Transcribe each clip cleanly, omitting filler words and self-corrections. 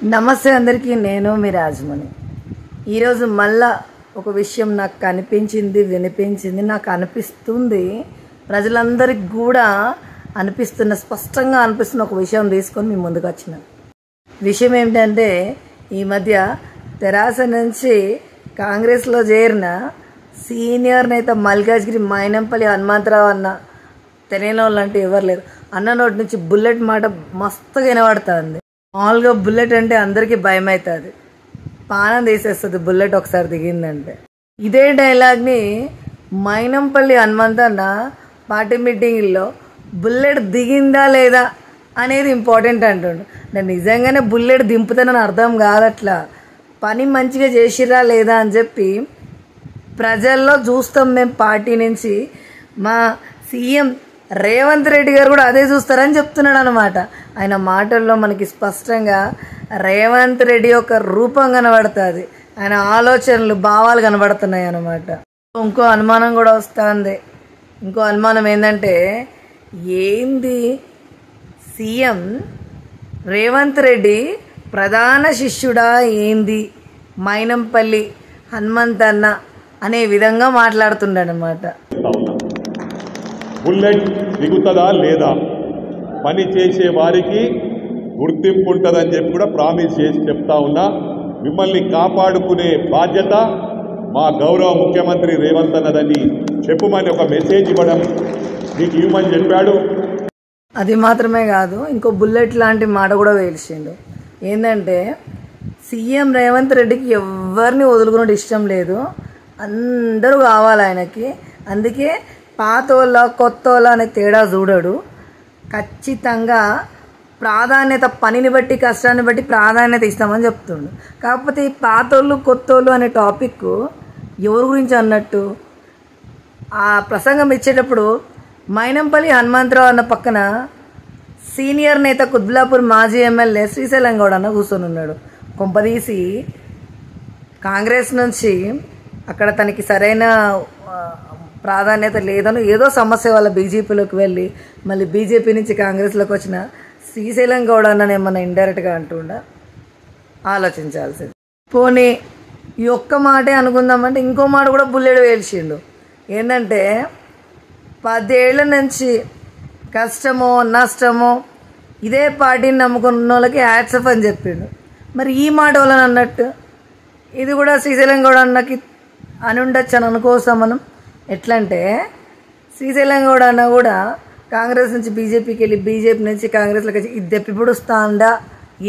నమస్తే అందరికీ, నేను మీ రాజమణి. ఈరోజు మళ్ళా ఒక విషయం నాకు కనిపించింది, వినిపించింది, నాకు అనిపిస్తుంది, ప్రజలందరికీ కూడా స్పష్టంగా అనిపిస్తున్న ఒక విషయం తీసుకొని మీ ముందుకు వచ్చిన విషయం ఏమిటంటే, ఈ మధ్య తెరాస నుంచి కాంగ్రెస్లో చేరిన సీనియర్ నేత మల్కాజ్గిరి మైనంపల్లి హనుమంతరావు అన్న తెలియని వాళ్ళు అంటే ఎవరు లేరు. అన్న నోటి నుంచి బుల్లెట్ మాట మస్తుగా వినబడుతుంది. మామూలుగా బుల్లెట్ అంటే అందరికీ భయం అవుతుంది, పానం తీసేస్తుంది బుల్లెట్ ఒకసారి దిగిందంటే. ఇదే డైలాగ్ని మైనంపల్లి హనుమంతన్న పార్టీ మీటింగ్లో బుల్లెట్ దిగిందా లేదా అనేది ఇంపార్టెంట్ అంటుండు. నేను నిజంగానే బుల్లెట్ దింపుతానని అర్థం కాదట్లా, పని మంచిగా చేసిరా లేదా అని చెప్పి ప్రజల్లో చూస్తాం మేము. పార్టీ నుంచి మా సీఎం రేవంత్ రెడ్డి గారు కూడా అదే చూస్తారని చెప్తున్నాడు అనమాట. ఆయన మాటల్లో మనకి స్పష్టంగా రేవంత్ రెడ్డి యొక్క రూపం కనబడుతుంది, ఆయన ఆలోచనలు, భావాలు కనబడుతున్నాయి అన్నమాట. ఇంకో అనుమానం కూడా వస్తుంది. ఇంకో అనుమానం ఏంటంటే, ఏంది సీఎం రేవంత్ రెడ్డి ప్రధాన శిష్యుడా ఏంది మైనంపల్లి హనుమంతన్న అనే విధంగా మాట్లాడుతుండనమాట. బుల్లెట్ దిగుతుందా లేదా, పని చేసే వారికి గుర్తింపు ఉంటుందని చెప్పి కూడా ప్రామిస్ చేసి చెప్తా ఉన్నా. మిమ్మల్ని కాపాడుకునే బాధ్యత మా గౌరవ ముఖ్యమంత్రి రేవంత్ అన్నదని చెప్పుమని ఒక మెసేజ్ ఇవ్వడం మీకు ఇవ్వమని చెప్పాడు. అది మాత్రమే కాదు, ఇంకో బుల్లెట్ లాంటి మాట కూడా వేల్చిండు. ఏంటంటే, సీఎం రేవంత్ రెడ్డికి ఎవరిని వదులుకున్నట్టు ఇష్టం లేదు, అందరూ కావాలి ఆయనకి. అందుకే పాతోళ్ళ కొత్తోళ్ళ అనే తేడా చూడడు. ఖచ్చితంగా ప్రాధాన్యత, పనిని బట్టి కష్టాన్ని బట్టి ప్రాధాన్యత ఇస్తామని చెప్తుండు. కాకపోతే ఈ పాతోళ్ళు కొత్తోళ్ళు అనే టాపిక్ ఎవరి గురించి అన్నట్టు ఆ ప్రసంగం ఇచ్చేటప్పుడు మైనంపల్లి హనుమంతరావు అన్న పక్కన సీనియర్ నేత కుత్బుల్లాపూర్ మాజీ ఎమ్మెల్యే శ్రీశైలం గౌడ్ అన్న కూర్చొని ఉన్నాడు. కొంపదీసి కాంగ్రెస్ నుంచి అక్కడ తనకి సరైన ప్రాధాన్యత లేదను ఏదో సమస్య వల్ల బీజేపీలోకి వెళ్ళి మళ్ళీ బీజేపీ నుంచి కాంగ్రెస్లోకి వచ్చిన శ్రీశైలం గౌడ్ అన్నని ఏమన్నా ఇండైరెక్ట్గా అంటుండా ఆలోచించాల్సింది. పోనీ ఈ ఒక్క మాటే అనుకుందామంటే, ఇంకో మాట కూడా బుల్లెట్ వేల్చిండు. ఏంటంటే, 10 ఏళ్ల నుంచి కష్టమో నష్టమో ఇదే పార్టీని నమ్ముకున్న వాళ్ళకి హ్యాట్స్ ఆఫ్ అని చెప్పిండు. మరి ఈ మాట వాళ్ళని అన్నట్టు ఇది కూడా శ్రీశైలం గౌడ్ అన్నకి అని ఉండొచ్చు అని అనుకోవస్తాం మనం. ఎట్లంటే, శ్రీశైలం గౌడ్ అన్న కూడా కాంగ్రెస్ నుంచి బీజేపీకి వెళ్ళి బీజేపీ నుంచి కాంగ్రెస్లోకి వచ్చి ఇది దెప్పిపుడుస్తాండా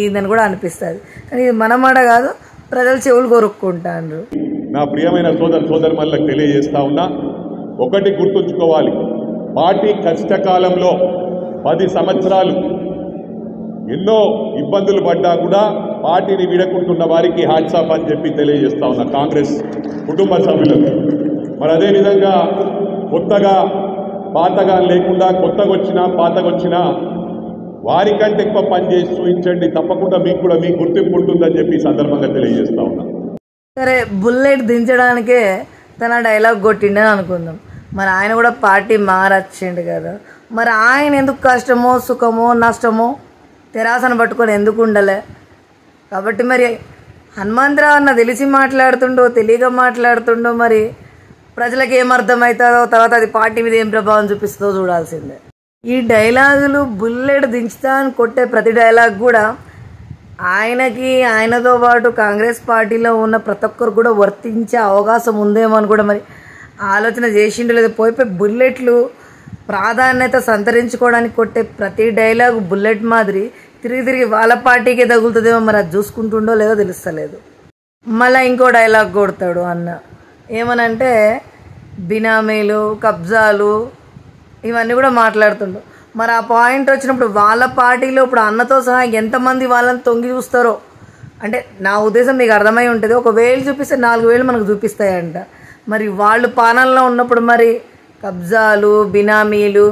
ఏందని కూడా అనిపిస్తుంది. కానీ ఇది మన మాట కాదు, ప్రజలు చెవులు కొరుక్కుంటాండ్రు. నా ప్రియమైన సోదరులకు తెలియజేస్తా ఉన్నా, ఒకటి గుర్తుంచుకోవాలి, పార్టీ కష్టకాలంలో 10 సంవత్సరాలు ఎన్నో ఇబ్బందులు పడ్డా కూడా పార్టీని విడకుంటున్న వారికి హ్యాట్స్ ఆఫ్ అని చెప్పి తెలియజేస్తా ఉన్నా కాంగ్రెస్ కుటుంబ సభ్యులకు. మరి అదేవిధంగా కొత్తగా పాతగా లేకుండా కొత్తగా వచ్చినా పాతగా వచ్చినా వారికంటే ఎక్కువ పని చేసి చూపించండి, తప్పకుండా మీకు కూడా మీకు గుర్తింపు ఉంటుందని చెప్పి సందర్భంగా తెలియజేస్తా ఉన్నా. సరే, బుల్లెట్ దించడానికే తన డైలాగ్ కొట్టిండని అనుకుందాం. మరి ఆయన కూడా పార్టీ మారచ్చిండు కదా, మరి ఆయన ఎందుకు కష్టమో సుఖమో నష్టమో తెరాసను పట్టుకొని ఎందుకు ఉండలే? కాబట్టి మరి హనుమంతరావు అన్న తెలిసి మాట్లాడుతుండో తెలియక మాట్లాడుతుండో, మరి ప్రజలకు ఏమర్థమవుతుందో, తర్వాత అది పార్టీ మీద ఏం ప్రభావం చూపిస్తుందో చూడాల్సిందే. ఈ డైలాగులు బుల్లెట్ దించుతా అని కొట్టే ప్రతి డైలాగ్ కూడా ఆయనకి, ఆయనతో పాటు కాంగ్రెస్ పార్టీలో ఉన్న ప్రతి ఒక్కరు కూడా వర్తించే అవకాశం ఉందేమో అని కూడా మరి ఆలోచన చేసిండు. లేదు, పోయిపోయి బుల్లెట్లు ప్రాధాన్యత సంతరించుకోవడానికి కొట్టే ప్రతి డైలాగు బుల్లెట్ మాదిరి తిరిగి వాళ్ళ పార్టీకే తగులుతుందేమో, మరి అది చూసుకుంటుండో లేదో తెలుస్తలేదు. మళ్ళీ ఇంకో డైలాగ్ కొడతాడు అన్న, ఏమనంటే బినామీలు, కబ్జాలు ఇవన్నీ కూడా మాట్లాడుతుండు. మరి ఆ పాయింట్ వచ్చినప్పుడు వాళ్ళ పార్టీలో ఇప్పుడు అన్నతో సహా ఎంతమంది వాళ్ళని తొంగి చూస్తారో, అంటే నా ఉద్దేశం మీకు అర్థమై ఉంటుంది. 1,000 చూపిస్తే 4,000 మనకు చూపిస్తాయంట. మరి వాళ్ళు పాలనలో ఉన్నప్పుడు మరి కబ్జాలు, బినామీలు,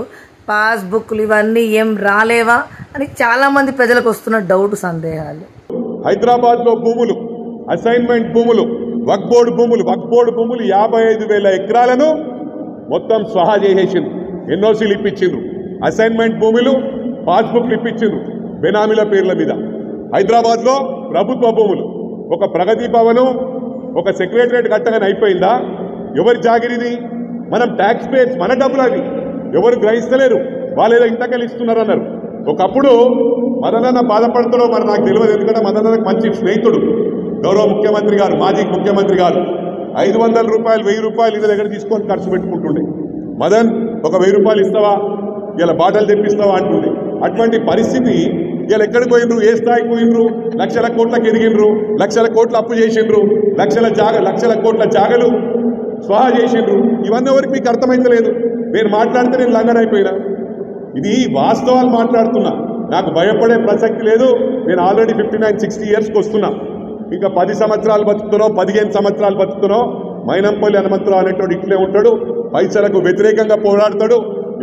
పాస్బుక్లు ఇవన్నీ ఏం రాలేవా అని చాలామంది ప్రజలకు వస్తున్న డౌట్, సందేహాలు. హైదరాబాద్లో భూములు, అసైన్మెంట్ భూములు, వక్ఫ్ బోర్డు భూములు 55,000 ఎకరాలను మొత్తం స్వహా చేసేసిండ్రు. ఎన్ఓసీలు ఇప్పించిండ్రు, అసైన్మెంట్ భూములు, పాస్బుక్లు ఇప్పించిండ్రు బెనామీల పేర్ల మీద. హైదరాబాద్లో ప్రభుత్వ భూములు, ఒక ప్రగతి భవను, ఒక సెక్రటరేట్ కట్టగానే అయిపోయిందా? ఎవరి జాగిరిది? మనం ట్యాక్స్ పేర్స్, మన డబ్బులు అవి, ఎవరు గ్రహిస్తలేరు. వాళ్ళు ఏదో ఇంతకలు ఇస్తున్నారు అన్నారు. ఒకప్పుడు మదనన్న బాధపడుతారో మరి నాకు తెలియదు, ఎందుకంటే మదనన్నకు మంచి స్నేహితుడు గౌరవ ముఖ్యమంత్రి గారు, మాజీ ముఖ్యమంత్రి గారు. 500 రూపాయలు 1000 రూపాయలు ఇళ్ళ దగ్గర తీసుకొని ఖర్చు పెట్టుకుంటుండే. మదన్ ఒక 1000 రూపాయలు ఇస్తావా, ఇలా బాటలు తెప్పిస్తావా అంటుండే. అటువంటి పరిస్థితి ఇలా ఎక్కడికి పోయినరు, ఏ స్థాయికి పోయినరు? లక్షల కోట్లకు ఎదిగినరు, లక్షల కోట్లు అప్పు చేసిండ్రు, లక్షల కోట్ల జాగలు స్వాహా చేసిండ్రు. ఇవన్నీ ఎవరికి మీకు అర్థమైతలేదు. నేను మాట్లాడితే నేను లంగనైపోయినా. ఇది వాస్తవాలు మాట్లాడుతున్నా, నాకు భయపడే ప్రసక్తి లేదు. నేను ఆల్రెడీ 59-60 ఇయర్స్కి వస్తున్నా. ఇంకా 10 సంవత్సరాలు బతుకుతున్నావు, 15 సంవత్సరాలు బతుకుతున్నావు. మైనంపల్లి హనుమంతరావు అనేటోడు ఇట్లే ఉంటాడు, పైసలకు వ్యతిరేకంగా పోరాడతాడు.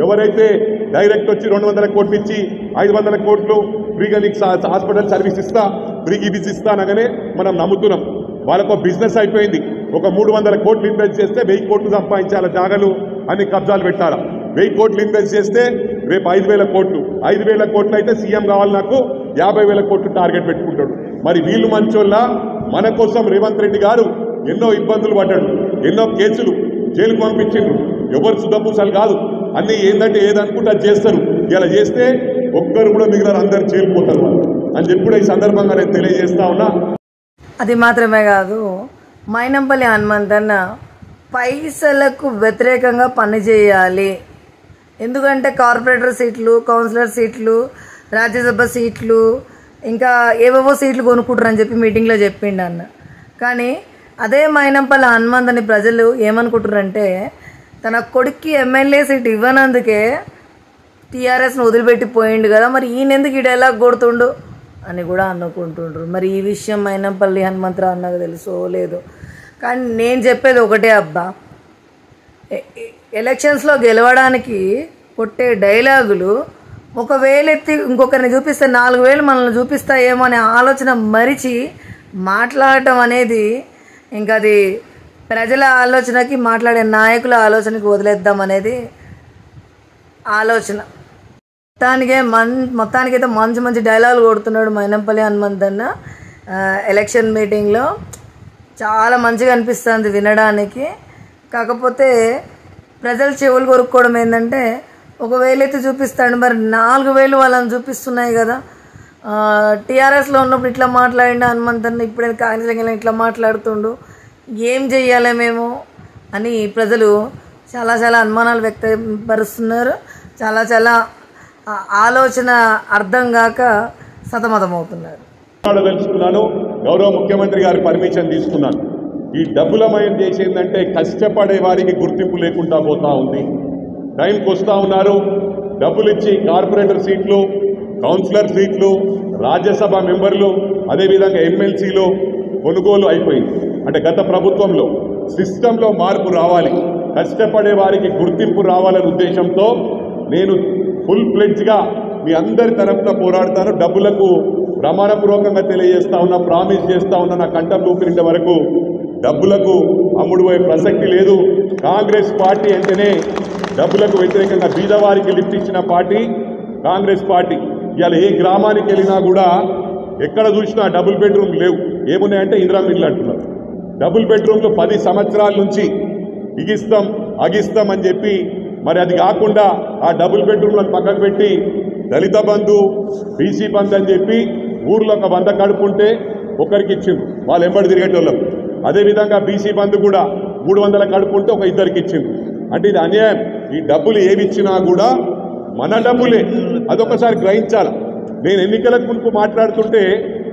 ఎవరైతే డైరెక్ట్ వచ్చి 200 కోట్లు ఇచ్చి 500 కోట్లు ఫ్రీగా నీకు హాస్పిటల్ సర్వీస్ ఇస్తా, ఫ్రీగా ఇది ఇస్తా అనగానే మనం నమ్ముతున్నాం. వాళ్ళకు బిజినెస్ అయిపోయింది. ఒక 300 కోట్లు ఇన్వెస్ట్ చేస్తే 1000 కోట్లు సంపాదించాల జాగలు అని కబ్జాలు పెట్టాలా. 1000 కోట్లు ఇన్వెస్ట్ చేస్తే రేపు 5000 కోట్లు, 5000 కోట్లు అయితే సీఎం కావాలి నాకు 50,000 కోట్లు టార్గెట్ పెట్టుకుంటాడు. మరి వీళ్ళు మంచోళ్ళ? మన కోసం రేవంత్ రెడ్డి గారు ఎన్నో ఇబ్బందులు పడ్డాడు, ఎన్నో కేసులు, జైలుకు పంపించిండ్రు. ఎవరు సుధపూసలు కాదు, అన్నీ ఏంటంటే ఏదనుకుంటే అది చేస్తారు. ఇలా చేస్తే ఒక్కరు కూడా మిగిలిన అందరు చేరిపోతారు అని చెప్పి కూడా ఈ సందర్భంగా నేను తెలియజేస్తా ఉన్నా. అది మాత్రమే కాదు, మైనంపల్లి హనుమంతన్న పైసలకు వ్యతిరేకంగా పనిచేయాలి. ఎందుకంటే కార్పొరేటర్ సీట్లు, కౌన్సిలర్ సీట్లు, రాజ్యసభ సీట్లు, ఇంకా ఏవేవో సీట్లు కొనుక్కుంటారని చెప్పి మీటింగ్లో చెప్పిండు అన్న. కానీ అదే మైనంపల్లి హనుమంతని ప్రజలు ఏమనుకుంటారంటే తన కొడుక్కి ఎమ్మెల్యే సీట్ ఇవ్వనందుకే టీఆర్ఎస్ను వదిలిపెట్టి పోయిండు కదా, మరి ఈయన ఎందుకు ఈ డైలాగ్ కొడుతుండు అని కూడా అనుకుంటుండ్రు. మరి ఈ విషయం మైనంపల్లి హనుమంతరావు అన్నకు తెలుసో లేదో, కానీ నేను చెప్పేది ఒకటే అబ్బా, ఎలక్షన్స్లో గెలవడానికి కొట్టే డైలాగులు ఒకవేళ ఎత్తి ఇంకొకరిని చూపిస్తే 4000 మనల్ని చూపిస్తాయేమో అనే ఆలోచన మరిచి మాట్లాడటం అనేది ఇంకా అది ప్రజల ఆలోచనకి, మాట్లాడే నాయకుల ఆలోచనకి వదిలేద్దాం అనేది ఆలోచన. మొత్తానికైతే మంచి మంచి డైలాగులు కొడుతున్నాడు మైనంపల్లి హనుమంతన్న. ఎలక్షన్ మీటింగ్లో చాలా మంచిగా అనిపిస్తుంది వినడానికి. కాకపోతే ప్రజలు చెవులు కొరుక్కోవడం ఏంటంటే ఒకవేళ అయితే చూపిస్తాడు, మరి 4000 వాళ్ళని చూపిస్తున్నాయి కదా. టీఆర్ఎస్లో ఉన్నప్పుడు ఇట్లా మాట్లాడిండు హనుమంతన్న, ఇప్పుడే కాంగ్రెస్ ఇట్లా మాట్లాడుతుండు, ఏం చెయ్యాలి మేము అని ప్రజలు చాలా అనుమానాలు వ్యక్తపరుస్తున్నారు. చాలా ఆలోచన అర్థం కాక సతమతమవుతున్నారు. తెలుసుకున్నాను, గౌరవ ముఖ్యమంత్రి గారి పర్మిషన్ తీసుకున్నాను. ఈ డబ్బులమయం చేసేందంటే కష్టపడే వారికి గుర్తింపు లేకుండా పోతా ఉంది. టైంకి వస్తూ ఉన్నారు, డబ్బులు ఇచ్చి కార్పొరేటర్ సీట్లు, కౌన్సిలర్ సీట్లు, రాజ్యసభ మెంబర్లు, అదేవిధంగా ఎమ్మెల్సీలు కొనుగోలు అయిపోయింది. అంటే గత ప్రభుత్వంలో సిస్టంలో మార్పు రావాలి, కష్టపడే వారికి గుర్తింపు రావాలనే ఉద్దేశంతో నేను ఫుల్ ప్లెడ్జ్గా మీ అందరి తరఫున పోరాడతాను. డబ్బులకు ప్రమాణపూర్వకంగా తెలియజేస్తా ఉన్నా, ప్రామిస్ చేస్తా ఉన్నా, నా కంఠం లూపినంత వరకు డబ్బులకు అమ్ముడుపోయే ప్రసక్తి లేదు. కాంగ్రెస్ పార్టీ అంటేనే డబ్బులకు వ్యతిరేకంగా బీదవారికి లిఫ్ట్ ఇచ్చిన పార్టీ కాంగ్రెస్ పార్టీ. ఇవాళ ఏ గ్రామానికి వెళ్ళినా కూడా ఎక్కడ చూసినా డబుల్ బెడ్రూమ్ లేవు. ఏమున్నాయంటే ఇందిరా మిల్లు అంటున్నారు. డబుల్ బెడ్రూమ్లు 10 సంవత్సరాల నుంచి ఇగిస్తాం అగిస్తాం అని చెప్పి, మరి అది కాకుండా ఆ డబుల్ బెడ్రూమ్లను పక్కకు పెట్టి దళిత బంధు, బీసీ బంధు అని చెప్పి ఊర్లో ఒక 100 కడుపుంటే ఒకరికి ఇచ్చిండ్రు, వాళ్ళు ఎంబడి తిరిగేటోళ్ళం. అదేవిధంగా బీసీ బంధు కూడా 300 కడుపుంటే ఒక 2 ఇచ్చిండ్రు. అంటే ఇది అన్యాయం. ఈ డబ్బులు ఏమి ఇచ్చినా కూడా మన డబ్బులే, అదొకసారి గ్రహించాలి. నేను ఎన్నికలకు మునుపు మాట్లాడుతుంటే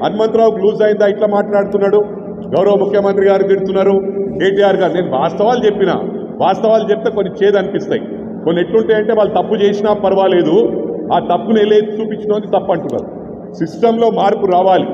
హనుమంతరావుకు లూజ్ అయిందా ఇట్లా మాట్లాడుతున్నాడు, గౌరవ ముఖ్యమంత్రి గారు తిడుతున్నారు, కేటీఆర్ గారు. నేను వాస్తవాలు చెప్పిన, వాస్తవాలు చెప్తే కొన్ని చేదు అనిపిస్తాయి. కొన్ని ఎట్లుంటాయంటే వాళ్ళు తప్పు చేసినా పర్వాలేదు, ఆ తప్పును వెళ్ళేది చూపించడం తప్పు అంటున్నారు. సిస్టంలో మార్పు రావాలి.